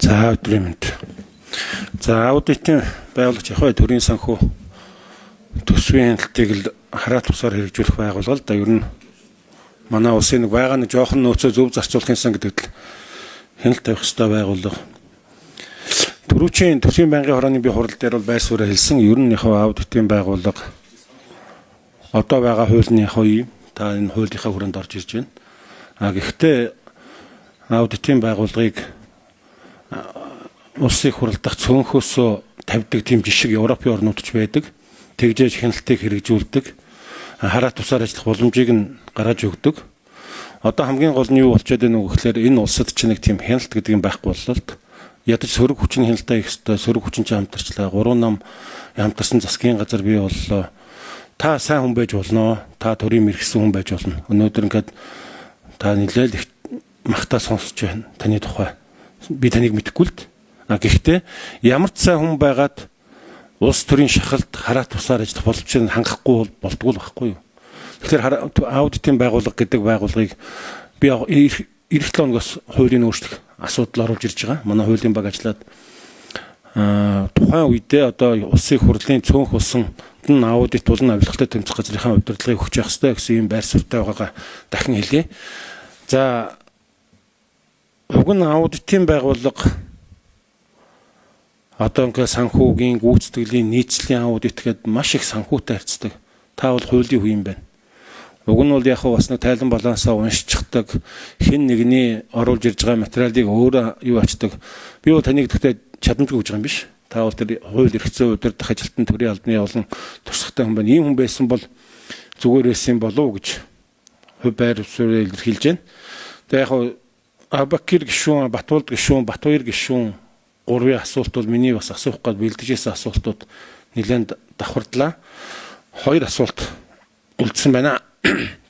За өдрийн мэнд. За аудитын байгуулагч яг төрийн санхүү төсвийн хяналтыг л хараат тусаар хэрэгжүүлэх байгууллага л да ер нь манай улсын нэг байгаа нэг жоохон нөөцөө зөв зарцуулахын сан гэдэгт л хяналт тавих ёстой байгууллага. Төрүүчийн төсвийн байнгын хорооны бие хурал дээр бол байр суурь хэлсэн ер нь яг аудитын байгууллага одоо байгаа хуулийн яг ийм та энэ хуулийнхаа хүрээнд орж ирж байна. Гэхдээ аудитын байгууллагыг улсын хуралдах цөөнхөөсөө тавьдаг тийм жишг Европын орнууд ч байдаг. Тэгжээж хяналтыг хэрэгжүүлдэг. Хараат тусаар ажиллах боломжийг нь гаргаж өгдөг. Одоо хамгийн гол нь юу болчиход байна вэ гэхээр энэ улсад ч нэг тийм хяналт гэдэг юм байхгүй боллоо л. Ядаж сөрөг хүчний хяналтаа их өстой сөрөг хүчинч хамтарчлаа. 3 нам хамтарсан засгийн газар бий боллоо. Та сайн хүн байж болно. Та төрийн мэргэсэн хүн байж болно. Өнөөдөр ингээд та нэлээл их махтаа сонсож байна. Таны тухай. Би таныг мэдэхгүй л. Гэхдээ ямар ч сайн хүн байгаад улс төрийн шахалт хараат тусаар ажиллах боломжийг хангахгүй болдгоо л байхгүй юу. Тэгэхээр аудитын байгууллага гэдэг байгууллагыг би эх 7 хоногоос хуулийн өөрчлөх асуудал оруулж ирж байгаа. Манай хуулийн баг ажиллаад тухайн үедээ одоо улсын хурлын цөөнх болсон аудит болон авилгатай тэмцэх газрынхаа удирдлагыг өгч явах хэрэгтэй гэсэн юм байр суурьтай байгаагаа дахин хэлье. За уг нь аудитын байгууллага одоо ингээ санхүүгийн гүйцэтгэлийн нийцлийн аудит гэдэг маш их санхүүтэй харьцдаг. Та бол хуулийн хүн юм байна. Уг нь бол яг бас нэг тайлан балансаа уншчихдаг, хэн нэгний оруулж ирж байгаа материалыг өөрөө юу ачдаг. Би бол таныг гэхдээ чадамжгүй гэж байгаа юм биш. Та бол тэр хууль эрх зүйн удирдах ажилтан төрийн албаны олон туршлагатай хүн байна. Ийм хүн байсан бол зүгээр байсан болов уу гэж хувь байр суурь илэрхийлж байна. Тэгээ яг Абакир гишүүн, Батболд гишүүн, Батбаяр гишүүн гурвын асуулт бол миний бас асуух гээд бэлдэжсэн асуултууд нэлээд давхардлаа. 2 асуулт үлдсэн байна.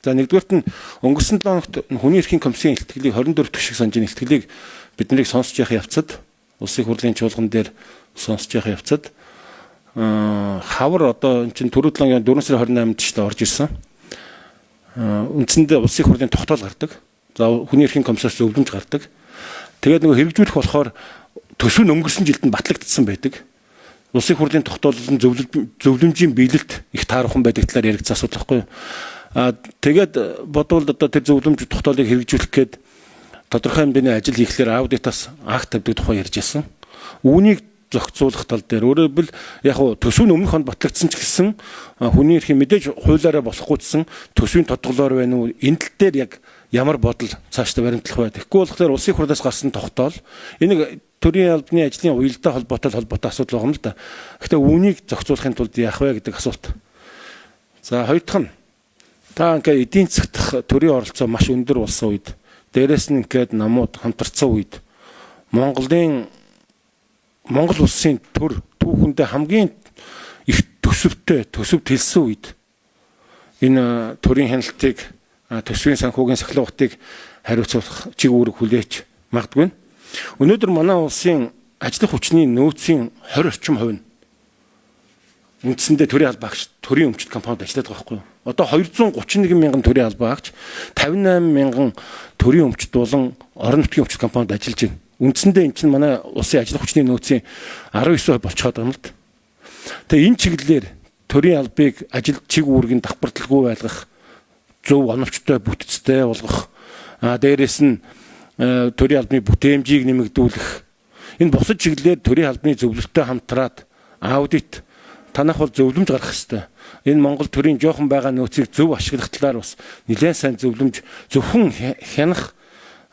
За нэгдүгээрт нь өнгөрсөн 7 хоногт хүний эрхийн комиссийн илтгэлийг 24 төшиг санжийн илтгэлийг биднийг сонсож явах явцад улсын хурлын чуулган дээр сонсож явах явцад хавар одоо энэ чинь түрүү 4 сарын 28-нд ч орж ирсэн. Үндсэндээ улсын хурлын тогтоол гардаг. За хүний эрхийн комиссараас зөвлөмж гардаг. Тэгээд нөгөө хэрэгжүүлэх болохоор төсөв нь өнгөрсөн жилд нь батлагдсан байдаг. Улсын хурлын тогтоолын зөвлөмжийн биелэлт их таархан байдаг талаар яригдсан асуудал байхгүй юу? Тэгээд бодвол одоо тэр зөвлөмж тогтоолыг хэрэгжүүлэх гээд тодорхой хэмжээний ажил хийхлээр аудитаас акт тавьдаг тухай ярьж байсан. Үүнийг зохицуулах тал дээр өөрөөр хэлбэл яг төсөв нь өмнөх хонд батлагдсан ч гэсэн хүний эрхийн мэдээж хуулиараа болохгүйсэн төсвийн тодголоор байна уу? Энэ тал дээр яг ямар бодол цаашдаа баримтлах бай. Тэгэхгүй болохоор улсын хурлаас гарсан тогтоол энийг төрийн албаны ажлын уялдаа холбоотой асуудал байгаа юм л да. Гэхдээ үүнийг зохицуулахын тулд яах вэ гэдэг асуулт. За хоёр дахь нь та ингээд эдийн засгт төрийн оролцоо маш өндөр болсон үед дээрэс нь ингээд намууд хамтарсан үед Монгол улсын төр түүхэндээ хамгийн их төсөвт хэлсэн үед энэ төрийн хяналтыг төсвийн санхүүгийн сахилгатыг хариуцуулах чиг үүрэг хүлээж магадгүй. Өнөөдөр манай улсын ажиллах хүчний нөөцийн 20 орчим хувь нь үндсэндээ төрийн албаагч төрийн өмчт компанид ажилладаг байхгүй юу? Одоо 231 мянган төрийн албаагч 58 мянган төрийн өмчт болон орон нутгийн өмчт компанид ажиллаж байна. Үндсэндээ эн чинь манай улсын ажиллах хүчний нөөцийн 19% болчиход байгаа юм л да. Тэгээ энэ чиглэлээр төрийн албыг ажил чиг үүргийн давхардалгүй байлгах, зөв оновчтой бүтцтэй болгох, дээрээс нь төрийн албаны бүтээмжийг нэмэгдүүлэх. Энэ бусад чиглэлээр төрийн албаны зөвлөлтөй хамтраад аудит танах бол зөвлөмж гаргах хэрэгтэй. Энэ Монгол төрийн жоохон байгаа нөөцийг зөв ашиглах талаар бас нэлээд сайн зөвлөмж зөвхөн хянах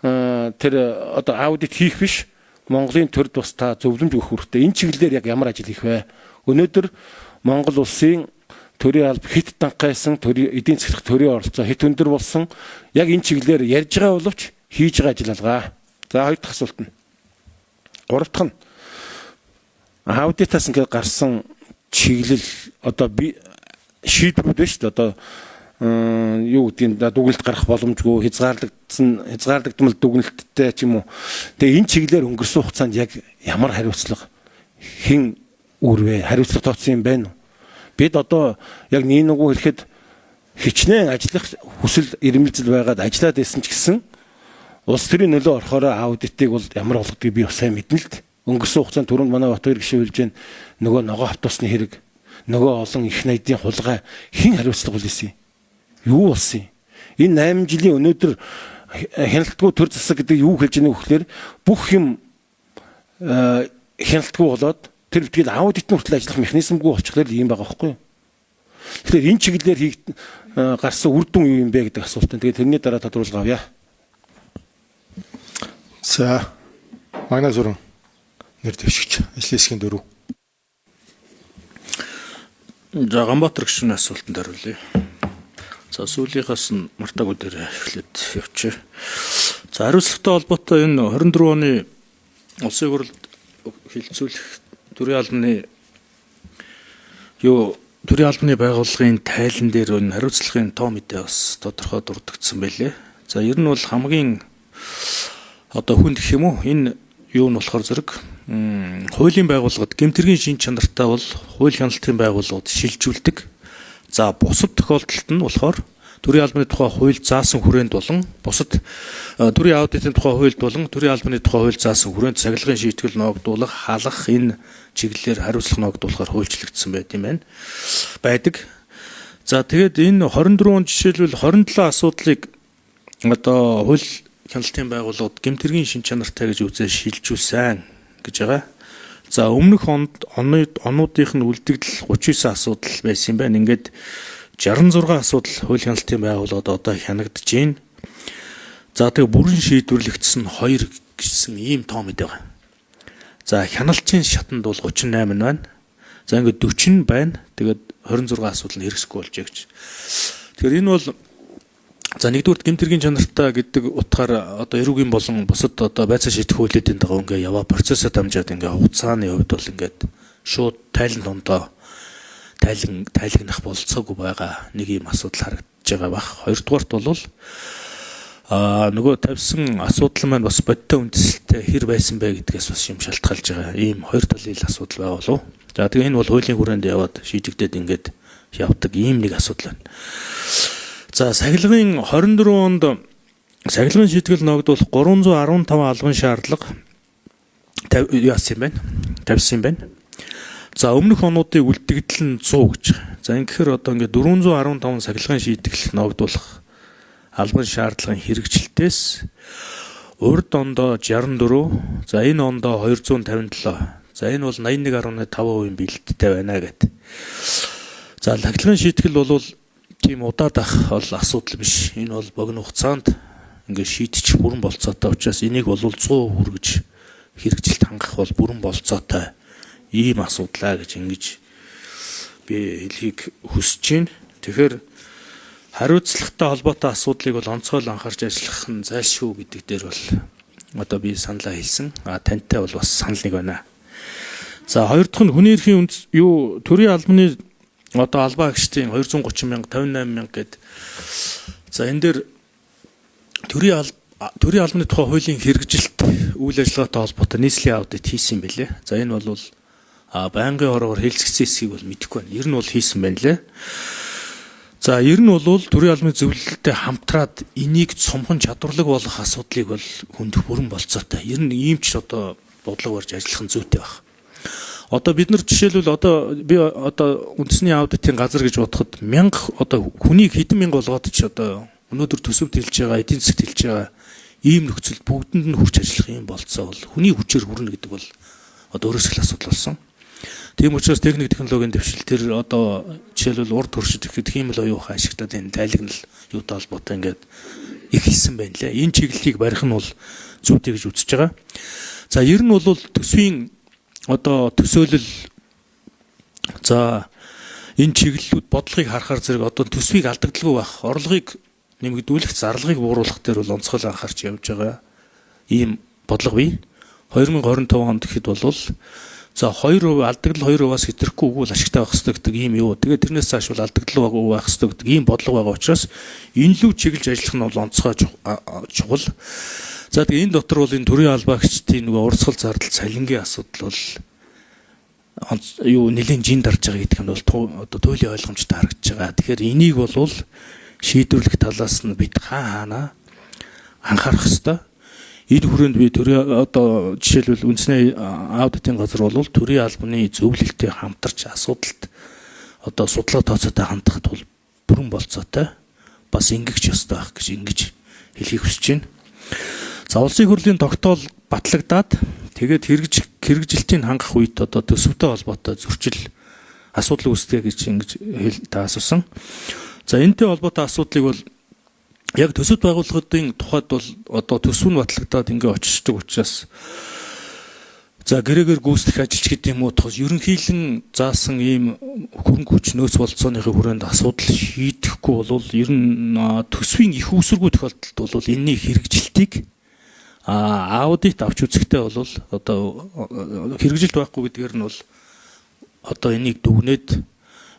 тэр одоо аудит хийх биш. Монголын төрд бас та зөвлөмж өгөх хэрэгтэй. Энэ чиглэлээр яг ямар ажил хийх вэ? Өнөөдөр Монгол улсын төрийн алба хит дангайсан эдийн засгт төрийн оролцоо хит өндөр болсон. Яг энэ чиглэлээр ярьж байгаа боловч хийж байгаа ажил алгаа. За хоёр дахь асуулт нь. Гурав дахь нь аудитаас ингээд гарсан чиглэл одоо би шийдвэрүүд байна шүү дээ. Одоо юу гэдгийг дүгнэлт гарах боломжгүй хязгаарлагдмал дүгнэлттэй ч юм уу. Тэгээ энэ чиглэлээр өнгөрсөн хугацаанд яг ямар хариуцлага хэн үрвэ хариуцлага тооцсон юм байна уу? Бид одоо яг нэг үгүй ирэхэд хичнээн ажиллах хүсэл эрмэлзэл байгаад ажиллаад байсан ч гэсэн улс төрийн нөлөө орохоор аудитыг бол ямар болгодгийг би бас сайн мэднэ л дээ. Өнгөрсөн хугацаанд түрүүнд манай Батбаяр гишүүн хэлж байна. Нөгөө ногоо автобусны хэрэг, нөгөө олон их найдын хулгай хэн хариуцлага хүлээсэн юм? Юу болсон юм? Энэ 8 жилийн өнөөдөр хяналтгүй төр засаг гэдэг юу хэлж байгааг вөхлөөр бүх юм хяналтгүй болоод тэр битгий аудитны хүртэл ажиллах механизмгүй болчихлоо ийм байгаа байхгүй юу? Тэгэхээр энэ чиглэлээр гарсан үр дүн юу юм бэ гэдэг асуулт. Тэгээд тэрний дараа тодруулга авъя. За манай зүрэн нэр дэвшигч ажлын хэсгийн 4. За Ганбаатар гишүүний асуултанд хариулъя. За сүүлийнхээс нь мартаагүй дээр эхлээд явчих. За хариуцлагатай холбоотой энэ 24 оны улсын хурлд хилцүүлэх төрийн албаны байгууллагын тайлан дээр энэ хариуцлагын тоо мэдээ бас тодорхой дурдгдсан байлээ. За ер нь бол хамгийн хүн гэх юм уу энэ юу нь болохоор зэрэг хуулийн байгууллагад гэмтэргийн шин чанартай бол хууль хяналтын байгууллагууд шилжүүлдэг. За бусад тохиолдолд нь болохоор төрийн албаны тухай хууль заасан хүрээнд болон бусад төрийн аудитын тухай хуульд болон төрийн албаны тухай хууль заасан хүрээнд цахилгаан шийтгэл ногдуулах, халах энэ чиглэлээр хариуцлага ногдуулахар хуульчлагдсан байдаг. За тэгээд энэ 24 он жишээлбэл 27 асуудлыг хууль хяналтын байгууллагууд гэмтэргийн шин чанартай гэж үзээ шилжүүлсэн гэж байгаа. За өмнөх онуудынх нь үлдэгдэл 39 асуудал байсан юм байна. Ингээд 66 асуудал хууль хяналтын байгууллагад одоо хянагдаж байна. За тэгээ бүрэн шийдвэрлэгдсэн 2 гэсэн ийм тоо мэд байгаа. За хяналтын шатанд бол 38 байна. За ингээд 40 байна. Тэгээд 26 асуудал нь хэрэгсэхгүй болжээ гэж. Тэгэхээр энэ бол за нэгдүгээр гэмтэргийн чанартай гэдэг утгаар одоо эрүүгийн болон бусад одоо байцаа шийдэх хуулиудын дагуу ингээ яваа процессыг дамжаад ингээ хугацааны хувьд бол ингээд шууд тайлан дондоо тайлагнах болцоогүй байгаа нэг юм асуудал харагдаж байгаа баг. Хоёрдугаарт бол нөгөө тавьсан асуудал маань бас бодиттой үндэслэлтэй хэр байсан бэ гэдгээс бас юм шалтгаалж байгаа. Ийм хоёр талын асуудал байгаа болов. За тэгээ энэ бол хуулийн хүрээнд яваад шийдэгдээд ингээд явдаг ийм нэг асуудал байна. За сахилгын 24 онд сахилгын шийтгэл ногдуулах 315 албан шаардлага тавьсан юм байна. За өмнөх онуудын үлдэгдэл нь 100 гэж. За ингэхээр одоо ингээд 415 сахилгын шийтгэл ногдуулах албан шаардлагын хэрэгжилтээс урд ондоо 64, за энэ ондоо 257. За энэ бол 81.5% бэлттэй байна гэдэг. За сахилгын шийтгэл бол тийм удаад ах бол асуудал биш. Энэ бол богино хугацаанд ингээд шийдчих бүрэн болцоотой учраас энийг бол 100% хүргэж хэрэгжилт хангах бол бүрэн болцоотой ийм асуудлаа гэж ингэж би хэлхийг хүсэж байна. Тэгэхээр хариуцлагатай холбоотой асуудлыг бол онцгой анхаарч ажиллах нь зайлшгүй гэдэг дээр бол одоо би саналаа хэлсэн. Тантай бол бас санал нэг байна. За хоёр дахь нь хүний эрхийн төрийн албаны одоо албаа агчдын 230 мянга 58 мянга гэд. За энэ дээр төрийн албаны тухай хуулийн хэрэгжилт үйл ажиллагаатай холбоотой нийслэлийн аудит хийсэн юм билээ. За энэ бол байнгын ороор хэлцэгцсэн хэсгийг бол мэдэхгүй байна. Ер нь бол хийсэн байна лээ. За ер нь бол төрийн албаны зөвлөлтөд хамтраад энийг цомхон чадварлаг болох асуудлыг бол хөндөх бүрэн болцоотой. Ер нь ийм ч одоо бодлого барьж ажиллах нь зүйтэй байна. Одоо бид нар жишээлбэл би үндэсний аудитын газар гэж бодоход 1000 хүнийг хэдэн мянга болгоод ч өнөөдөр төсөвт хэлж байгаа, эдийн засгт хэлж байгаа ийм нөхцөлд бүгдэнд нь хүрч ажиллах юм болцоо бол хүний хүчээр хүрнэ гэдэг бол өөрөөс их асуудал болсон. Тийм учраас техник технологийн дэвшил тэр жишээлбэл урд хөршид ихэд хиймэл оюухан ашиглаад энэ тайлагнал юутай холбоотой ингээд их хийсэн байна лээ. Энэ чиглэлийг барих нь бол зүйтэй гэж үзэж байгаа. За ер нь бол төсвийн төсөөлөл за энэ чиглэлүүд бодлогыг харахаар зэрэг төсвийг алдагдaltaгүй байх, орлогыг нэмэгдүүлэх, зарлагыг бууруулах дээр бол онцгой анхаарч явж байгаа ийм бодлого бий. 2025 онд гэхэд бол за 2% алдагдал 2%-аас хэтрэхгүй өгвөл ашигтай байх хэрэгтэй гэдэг ийм юу. Тэгээд тэрнээс цааш бол алдагдал байх хэрэгтэй гэдэг ийм бодлого байгаа учраас энэ лүү чиглэж ажиллах нь бол онцгой чухал. За тэгээ энэ дотор бол энэ төрийн албаагчдын нөгөө урсгал зардал цалингийн асуудал бол нэлийн жин дарж байгаа гэдэг нь бол туйлын ойлгомжтой харагдаж байгаа. Тэгэхээр энийг бол шийдвэрлэх талаас нь бид хаана анхаарах ёстой. Энэ хүрээнд би төрийн одоо жишээлбэл үндэсний аудитын газар бол төрийн албаны зөвлөлтөд хамтарч асуудалд одоо судлаа тооцоотой хандахад бол бүрэн болцоотой бас ингэгч ёстой байх гэж ингэж хэлхийг хүсэж байна. За улсын хурлын тогтоол батлагдаад тэгээд хэрэгжилтийг хангах үед одоо төсөвтэй холбоотой зөрчил асуудал үүсдэг гэж ингэж таасуусан. За энэтэй холбоотой асуудлыг бол яг төсөвт байгууллагын тухайд бол одоо төсөв нь батлагдаад ингээ очиждаг учраас за гэрээгээр гүйцэтгэх ажилч гэдэг юм уу тохос ерөнхийлөн заасан ийм хөрөнгө хүч нөөц болцооныхын хүрээнд асуудал шийдэхгүй бол ер нь төсвийн их үүсвэргүй тохиолдолд бол энэний хэрэгжилтийг аудит авч үзэхдээ бол одоо хэрэгжилт байхгүй гэдгээр нь бол одоо энийг дүгнээд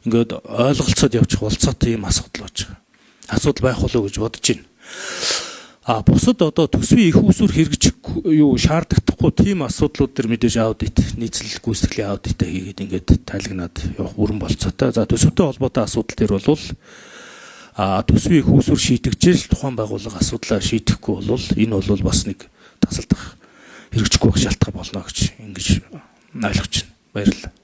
ингээд ойлголцоод явчих болцоотой ийм асуудал болж байгаа. Асуудал байх болов уу гэж бодож байна. Бусад одоо төсвийн их усүр хэрэгжих юу шаардлагатай тийм асуудлууд төр мэдээж аудит нийцэл гүйцэтгэлийн аудитаа хийгээд ингээд тайлагнаад явах бүрэн болцоотой. За төсөвтэй холбоотой асуудал төр бол төсвийн их усүр шийдэгжэл тухайн байгууллага асуудлаа шийдэхгүй бол энэ бол бас нэг тасалдах хэрэгжихгүй байх шалтгаан болно гэж ингэж ойлгож байна. Баярлалаа.